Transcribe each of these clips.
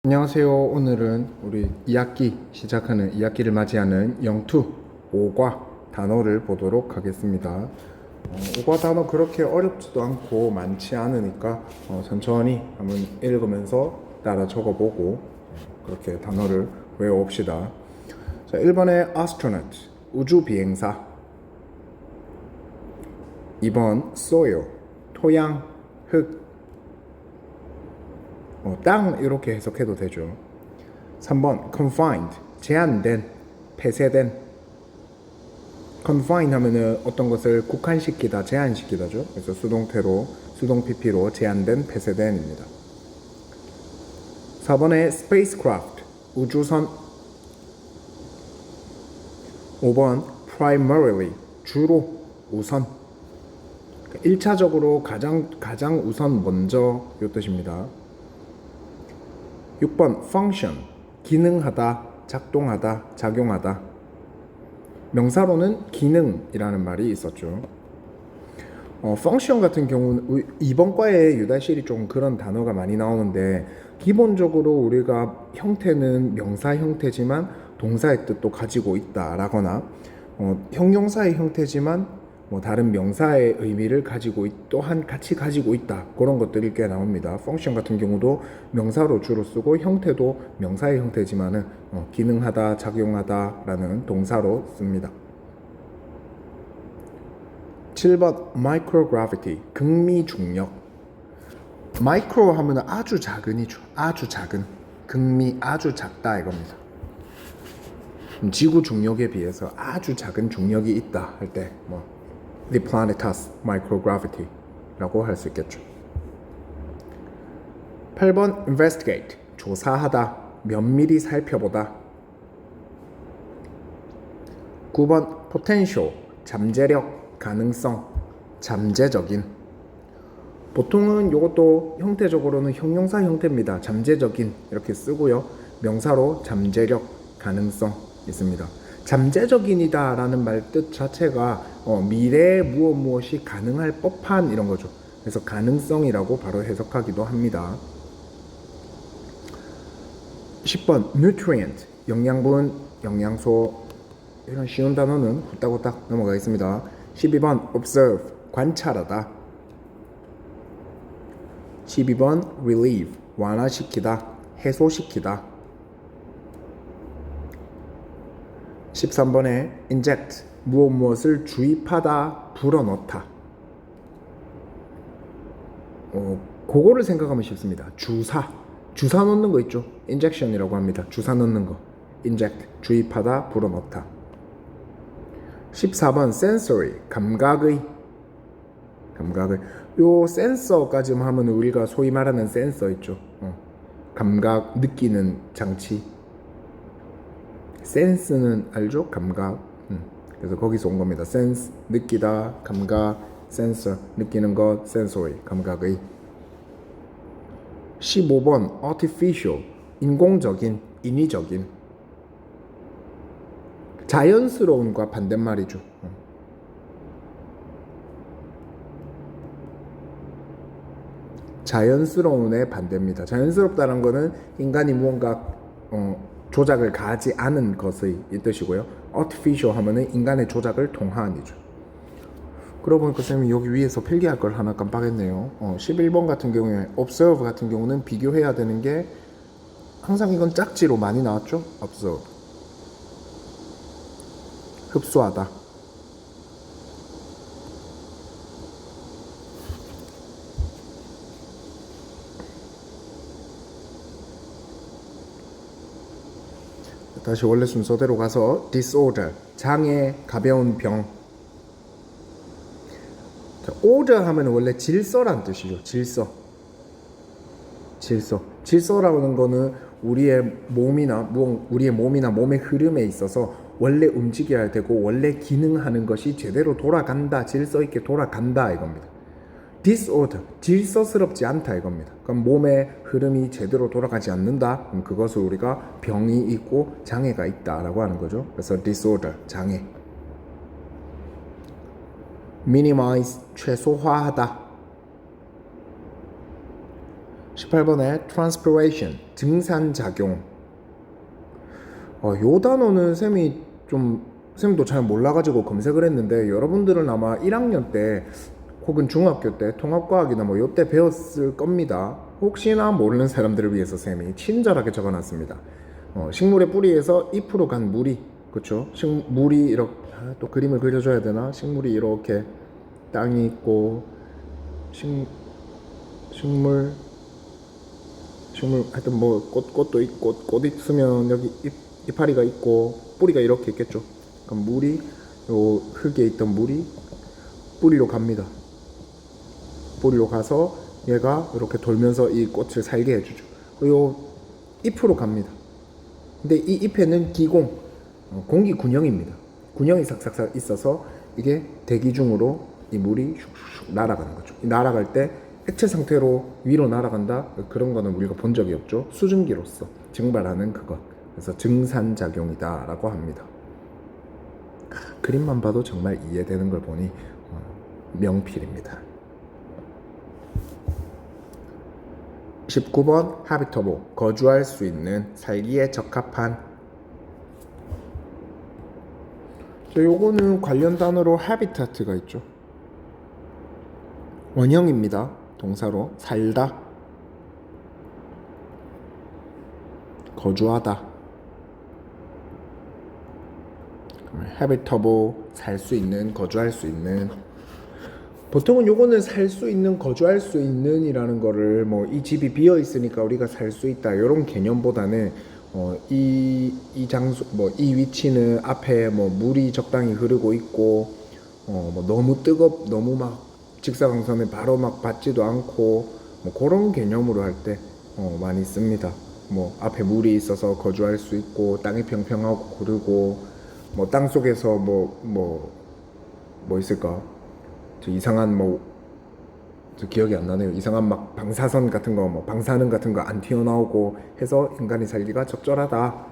안녕하세요. 오늘은 우리 2학기 시작하는 2학기를 맞이하는 영투 5과 단어를 보도록 하겠습니다. 5과 단어 그렇게 어렵지도 않고 많지 않으니까 천천히 한번 읽으면서 따라 적어보고 그렇게 단어를 외워봅시다. 자, 1번에 astronaut, 우주 비행사. 2번 soil, 토양, 흙. 땅 이렇게 해석해도 되죠. 3번 confined, 제한된, 폐쇄된. confine 하면은 어떤 것을 국한시키다, 제한시키다죠. 그래서 수동태로, 수동 PP로 제한된, 폐쇄된입니다. 4번에 spacecraft, 우주선. 5번 primarily, 주로, 우선. 1차적으로 가장 우선 먼저 이 뜻입니다. 6번 function, 기능하다, 작동하다, 작용하다. 명사로는 기능이라는 말이 있었죠. function 같은 경우는 이번 과에 유달실이 좀 그런 단어가 많이 나오는데 기본적으로 우리가 형태는 명사 형태지만 동사의 뜻도 가지고 있다라거나 형용사의 형태지만 다른 명사의 의미를 가지고 또한 같이 가지고 있다, 그런 것들이 꽤 나옵니다. 펑션 같은 경우도 명사로 주로 쓰고 형태도 명사의 형태지만은 기능하다, 작용하다 라는 동사로 씁니다. 7번 microgravity, 극미중력. 마이크로 하면 아주 작은이죠. 아주 작은, 극미 아주 작다 이겁니다. 지구 중력에 비해서 아주 작은 중력이 있다 할 때 The planet has microgravity 라고 할 수 있겠죠. 8번 investigate, 조사하다, 면밀히 살펴보다. 9번 potential, 잠재력, 가능성, 잠재적인. 보통은 이것도 형태적으로는 형용사 형태입니다. 잠재적인 이렇게 쓰고요. 명사로 잠재력, 가능성 있습니다. 잠재적인이다 라는 말 뜻 자체가 미래에 무엇이 가능할 법한 이런 거죠. 그래서 가능성이라고 바로 해석하기도 합니다. 10번 nutrient, 영양분, 영양소. 이런 쉬운 단어는 후딱후딱 넘어가겠습니다. 12번 observe, 관찰하다. 12번 relieve, 완화시키다, 해소시키다. 13번에 inject, 무엇을 주입하다, 불어넣다. 그거를 생각하면 쉽습니다. 주사 넣는 거 있죠. injection이라고 합니다. 주사 넣는 거. inject, 주입하다, 불어넣다. 14번 sensory, 감각의. 요 센서까지 하면 우리가 소위 말하는 센서 있죠. 감각, 느끼는 장치. 센스는 알죠? 감각. 그래서 거기서 온 겁니다. 센스, 느끼다, 감각, 센서, 느끼는 것, sensory, 감각의. 15번 artificial, 인공적인, 인위적인. 자연스러운과 반대말이죠. 자연스러운의 반대입니다. 자연스럽다는 것은 인간이 무언가 조작을 가하지 않은 것의 뜻이고요. artificial 하면은 인간의 조작을 통한 이죠. 그러고 보니까 쌤이 여기 위에서 필기할 걸 하나 깜빡했네요. 11번 같은 경우에 observe 같은 경우는 비교해야 되는 게 항상 이건 짝지로 많이 나왔죠. observe, 흡수하다. 다시 원래 순서대로 가서 disorder, 장애, 가벼운 병. 자, order 하면 원래 질서란 뜻이죠. 질서라는 거는 우리의 몸이나 몸의 흐름에 있어서 원래 움직여야 되고 원래 기능하는 것이 제대로 돌아간다, 질서 있게 돌아간다 이겁니다. disorder, 질서스럽지 않다 이겁니다. 그럼 몸의 흐름이 제대로 돌아가지 않는다, 그럼 그것을 우리가 병이 있고 장애가 있다라고 하는 거죠. 그래서 disorder, 장애. minimize, 최소화하다. 18번에 transpiration, 증산작용. 요 단어는 쌤도 잘 몰라가지고 검색을 했는데 여러분들은 아마 1학년 때 혹은 중학교 때 통합과학이나 뭐 요때 배웠을 겁니다. 혹시나 모르는 사람들을 위해서 쌤이 친절하게 적어놨습니다. 식물의 뿌리에서 잎으로 간 물이, 그쵸? 물이 이렇게, 또 그림을 그려줘야 되나? 식물이 이렇게 땅이 있고 식물 하여튼 뭐 꽃도 있고 꽃 있으면 여기 이파리가 있고 뿌리가 이렇게 있겠죠. 그럼 물이 요 흙에 있던 물이 뿌리로 갑니다. 뿌리로 가서 얘가 이렇게 돌면서 이 꽃을 살게 해주죠. 요 잎으로 갑니다. 근데 이 잎에는 기공, 공기 군형입니다. 군형이 싹싹싹 있어서 이게 대기 중으로 이 물이 슉슉 날아가는 거죠. 날아갈 때 액체 상태로 위로 날아간다? 그런 거는 우리가 본 적이 없죠. 수증기로서 증발하는 그것. 그래서 증산작용이다 라고 합니다. 그림만 봐도 정말 이해되는 걸 보니 명필입니다. 19번 habitable, 거주할 수 있는, 살기에 적합한. 요거는 관련 단어로 habitat가 있죠. 원형입니다. 동사로 살다, 거주하다. habitable, 살 수 있는, 거주할 수 있는. 보통은 요거는 살 수 있는, 거주할 수 있는 이라는 거를 뭐 이 집이 비어 있으니까 우리가 살 수 있다 이런 개념보다는 이 장소, 뭐 이 위치는 앞에 뭐 물이 적당히 흐르고 있고 뭐 너무 막 직사광선에 바로 막 받지도 않고 뭐 그런 개념으로 할 때 많이 씁니다. 뭐 앞에 물이 있어서 거주할 수 있고 땅이 평평하고 고르고 뭐 땅 속에서 뭐 있을까? 저 이상한 저 기억이 안 나네요. 이상한 막 방사선 같은 거, 뭐 방사능 같은 거 안 튀어나오고 해서 인간이 살기가 적절하다.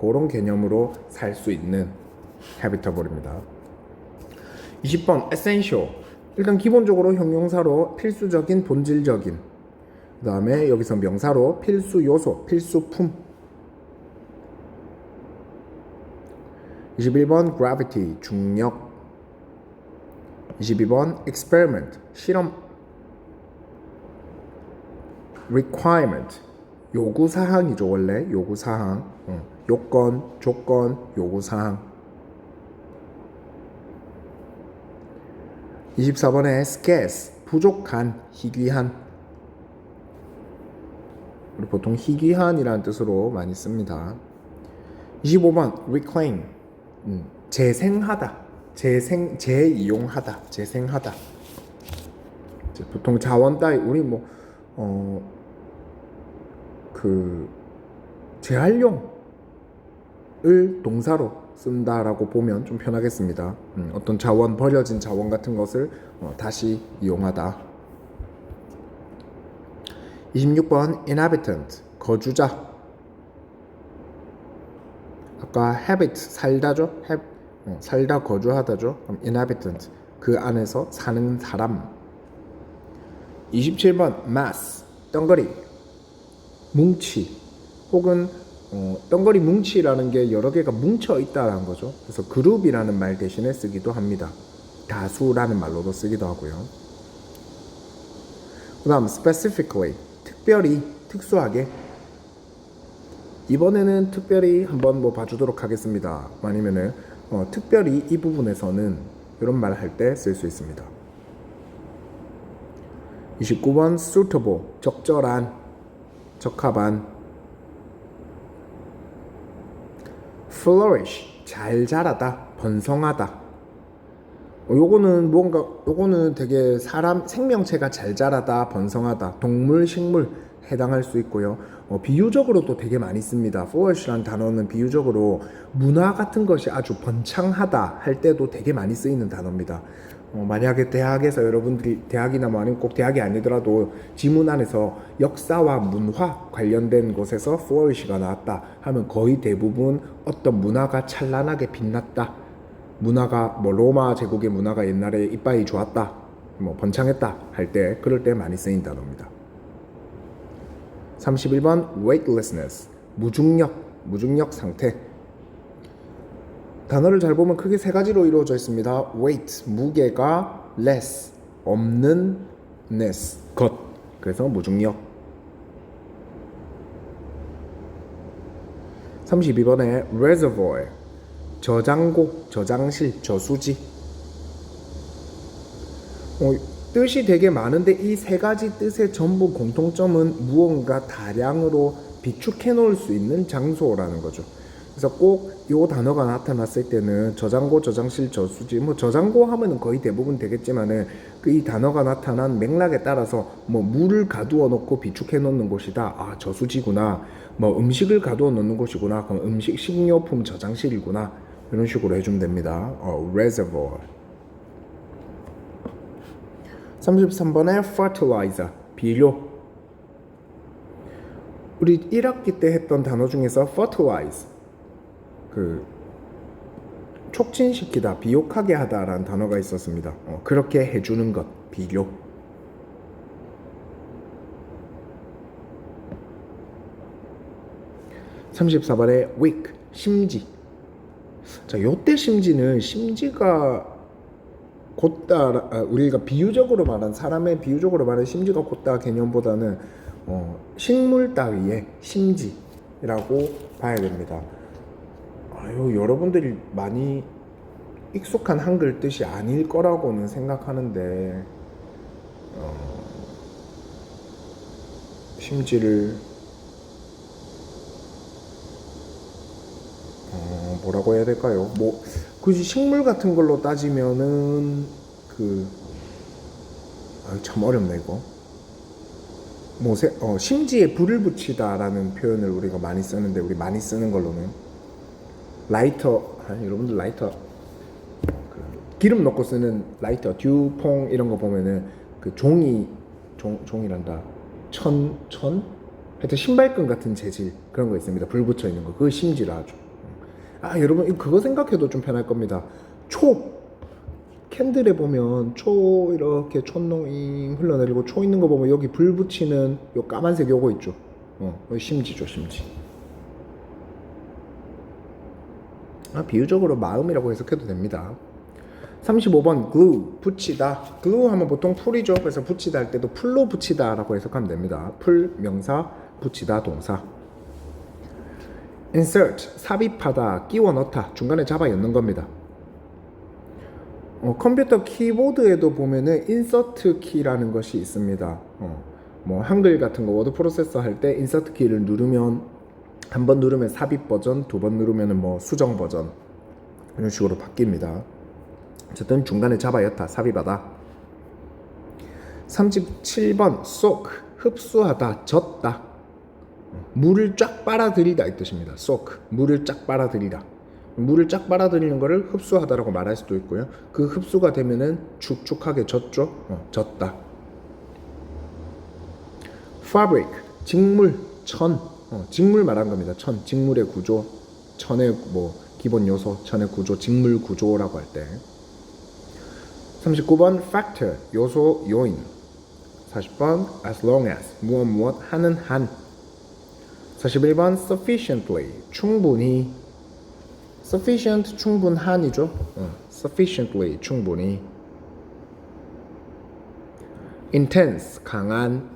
그런 개념으로 살 수 있는 habitable입니다. 20번 essential. 일단 기본적으로 형용사로 필수적인, 본질적인. 그 다음에 여기서 명사로 필수 요소, 필수품. 21번 gravity, 중력. 22번 experiment, 실험. requirement, 요구사항이죠. 원래 요구사항. 요건, 조건, 요구사항. 24번에 scarce, 부족한, 희귀한. 우리 보통 희귀한이라는 뜻으로 많이 씁니다. 25번 reclaim, 재생하다, 재이용하다, 재생하다. 보통 자원 따위 우리 재활용을 동사로 쓴다라고 보면 좀 편하겠습니다. 어떤 자원, 버려진 자원 같은 것을 다시 이용하다. 26번 inhabitant, 거주자. 아까 habit, 살다죠. 살다, 거주하다죠. 그럼 inhabitant, 그 안에서 사는 사람. 27번 mass, 덩거리, 뭉치. 혹은 덩거리 뭉치라는 게 여러 개가 뭉쳐 있다는 거죠. 그래서 그룹이라는 말 대신에 쓰기도 합니다. 다수라는 말로도 쓰기도 하고요. 그 다음 specifically, 특별히, 특수하게. 이번에는 특별히 한번 봐주도록 하겠습니다. 아니면은 특별히 이 부분에서는 이런 말 할 때 쓸 수 있습니다. 29번 suitable, 적절한, 적합한. flourish, 잘 자라다, 번성하다. 요거는 되게 사람 생명체가 잘 자라다, 번성하다, 동물, 식물 해당할 수 있고요. 비유적으로도 되게 많이 씁니다. flourish라는 단어는 비유적으로 문화 같은 것이 아주 번창하다 할 때도 되게 많이 쓰이는 단어입니다. 만약에 대학에서 여러분들이 대학이나 뭐 아니면 꼭 대학이 아니더라도 지문 안에서 역사와 문화 관련된 곳에서 flourish가 나왔다 하면 거의 대부분 어떤 문화가 찬란하게 빛났다, 문화가 뭐 로마 제국의 문화가 옛날에 이빠이 좋았다, 뭐 번창했다 할 때, 그럴 때 많이 쓰인 단어입니다. 31번 weightlessness, 무중력 상태. 단어를 잘 보면 크게 세 가지로 이루어져 있습니다. weight, 무게가, less, 없는, ness, 것. 그래서 무중력. 32번에 reservoir, 저장고, 저장실, 저수지. 뜻이 되게 많은데 이 세 가지 뜻의 전부 공통점은 무언가 다량으로 비축해 놓을 수 있는 장소라는 거죠. 그래서 꼭 이 단어가 나타났을 때는 저장고, 저장실, 저수지, 뭐 저장고 하면은 거의 대부분 되겠지만은 그 이 단어가 나타난 맥락에 따라서 뭐 물을 가두어 놓고 비축해 놓는 곳이다. 아, 저수지구나. 뭐 음식을 가두어 놓는 곳이구나. 그럼 식료품 저장실이구나. 이런 식으로 해주면 됩니다. reservoir. 33번에 fertilizer, 비료. 우리 1학기 때 했던 단어 중에서 fertilize, 촉진시키다, 비옥하게 하다라는 단어가 있었습니다. 그렇게 해주는 것, 비료. (34번에) weak, 심지. 자, 요때 심지는 심지가 곧다, 우리가 비유적으로 말한, 사람의 비유적으로 말한 심지가 곧다 개념보다는 식물 따위의 심지라고 봐야 됩니다. 여러분들이 많이 익숙한 한글 뜻이 아닐 거라고는 생각하는데 심지를 뭐라고 해야 될까요? 뭐 굳이 식물 같은 걸로 따지면은 참 어렵네 이거. 뭐 심지에 불을 붙이다라는 표현을 우리가 많이 쓰는데, 우리 많이 쓰는 걸로는 라이터, 여러분들 라이터 기름 넣고 쓰는 라이터, 듀퐁 이런 거 보면은 그 종이란다. 천 하여튼 신발끈 같은 재질 그런 거 있습니다. 불 붙여 있는 거, 그거 심지라 하죠. 여러분 그거 생각해도 좀 편할 겁니다. 캔들에 보면 초 이렇게 촛농잉 흘러내리고 초 있는 거 보면 여기 불 붙이는 요 까만색 요거 있죠. 심지죠, 심지. 비유적으로 마음이라고 해석해도 됩니다. 35번 glue, 붙이다. glue 하면 보통 풀이죠. 그래서 붙이다 할 때도 풀로 붙이다 라고 해석하면 됩니다. 풀, 명사, 붙이다, 동사. insert, 삽입하다, 끼워 넣다, 중간에 잡아 넣는 겁니다. 컴퓨터 키보드에도 보면은 insert 키라는 것이 있습니다. 뭐 한글 같은 거 워드 프로세서 할 때 insert 키를 누르면 한 번 누르면 삽입 버전, 두 번 누르면 뭐 수정 버전, 이런 식으로 바뀝니다. 어쨌든 중간에 잡아 였다, 삽입하다. 37번 soak, 흡수하다, 젓다. 물을 쫙 빨아들이다 이 뜻입니다. soak, 물을 쫙 빨아들이다. 물을 쫙 빨아들이는 거를 흡수하다라고 말할 수도 있고요. 그 흡수가 되면은 축축하게 젖죠. 젖다. fabric, 직물, 천. 직물 말한 겁니다. 천, 직물의 구조, 천의 뭐 기본 요소, 천의 구조, 직물 구조라고 할 때. 39번 factor, 요소, 요인. 40번 as long as, 무엇 하는 한. 41번 sufficiently, 충분히. sufficient, 충분한이죠. sufficiently, 충분히. intense, 강한.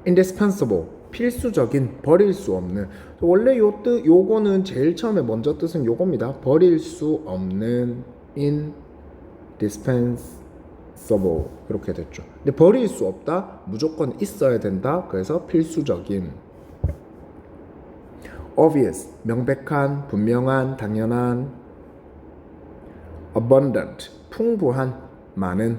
indispensable, 필수적인, 버릴 수 없는. 원래 요거는 제일 처음에 먼저 뜻은 요겁니다. 버릴 수 없는, indispensable 이렇게 됐죠. 근데 버릴 수 없다, 무조건 있어야 된다. 그래서 필수적인. obvious, 명백한, 분명한, 당연한. abundant, 풍부한, 많은.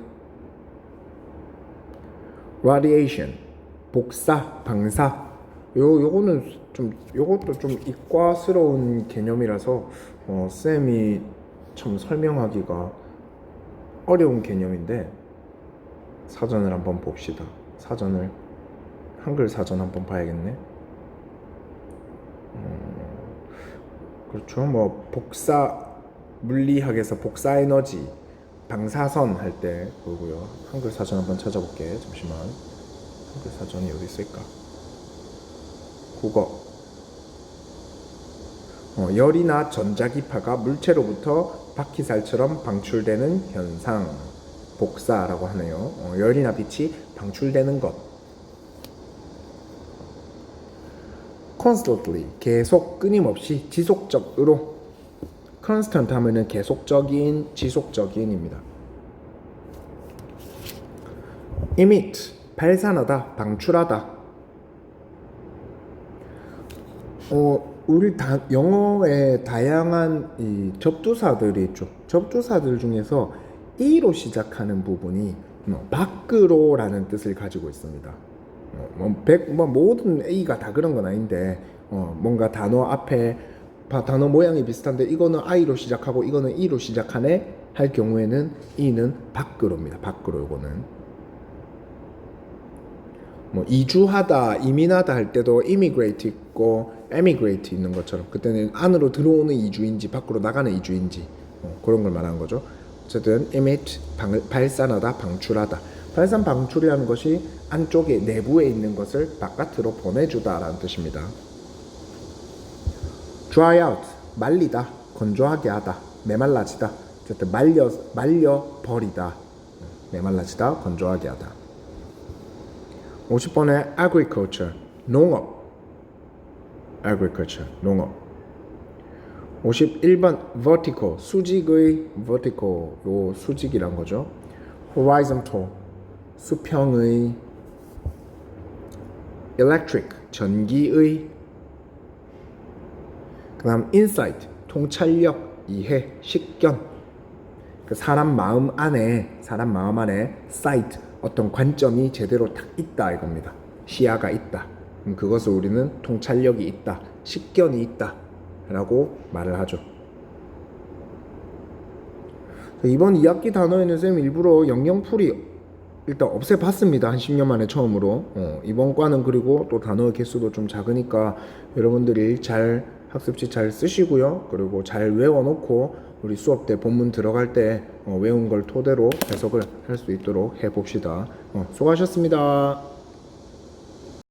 radiation, 복사, 방사. 요것도 좀 이과스러운 개념이라서 쌤이 참 설명하기가 어려운 개념인데 사전을 한번 봅시다. 한글 사전 한번 봐야겠네. 그렇죠. 뭐 복사, 물리학에서 복사 에너지, 방사선 할 때 보고요. 한글 사전 한번 찾아볼게. 잠시만. 한글 사전이 어디 있을까? 국어. 열이나 전자기파가 물체로부터 바퀴살처럼 방출되는 현상. 복사라고 하네요. 열이나 빛이 방출되는 것. constantly, 계속, 끊임없이, 지속적으로. constant 하면은 계속적인, 지속적인입니다. emit, 발산하다, 방출하다. 우리 영어에 다양한 이 접두사들이 있죠. 접두사들 중에서 e로 시작하는 부분이 밖으로라는 뜻을 가지고 있습니다. 모든 A가 다 그런 건 아닌데 뭔가 단어 앞에 단어 모양이 비슷한데 이거는 I로 시작하고 이거는 E로 시작하네 할 경우에는 E는 밖으로입니다. 밖으로. 이거는 이주하다, 이민하다 할 때도 immigrate 있고 emigrate 있는 것처럼 그때는 안으로 들어오는 이주인지 밖으로 나가는 이주인지 그런 걸 말하는 거죠. 어쨌든 emit, 발산하다, 방출하다. 발산, 방출이라는 것이 안쪽에 내부에 있는 것을 바깥으로 보내주다라는 뜻입니다. dry out, 말리다, 건조하게 하다, 메말라지다. 어쨌든 말려 버리다, 메말라지다, 건조하게 하다. 50번에 agriculture, 농업. agriculture, 농업. 51번 vertical, 수직의 vertical, 요 수직이란 거죠. horizontal, 수평의. electric, 전기의. 그 다음 insight, 통찰력, 이해, 식견. 사람 마음 안에 sight, 어떤 관점이 제대로 딱 있다 이겁니다. 시야가 있다. 그것을 우리는 통찰력이 있다, 식견이 있다 라고 말을 하죠. 이번 2학기 단어에는 쌤 일부러 영영풀이 일단 없애봤습니다. 한 10년 만에 처음으로. 이번 과는 그리고 또 단어 개수도 좀 작으니까 여러분들이 잘 학습지 잘 쓰시고요. 그리고 잘 외워놓고 우리 수업 때 본문 들어갈 때 외운 걸 토대로 해석을 할 수 있도록 해봅시다. 수고하셨습니다.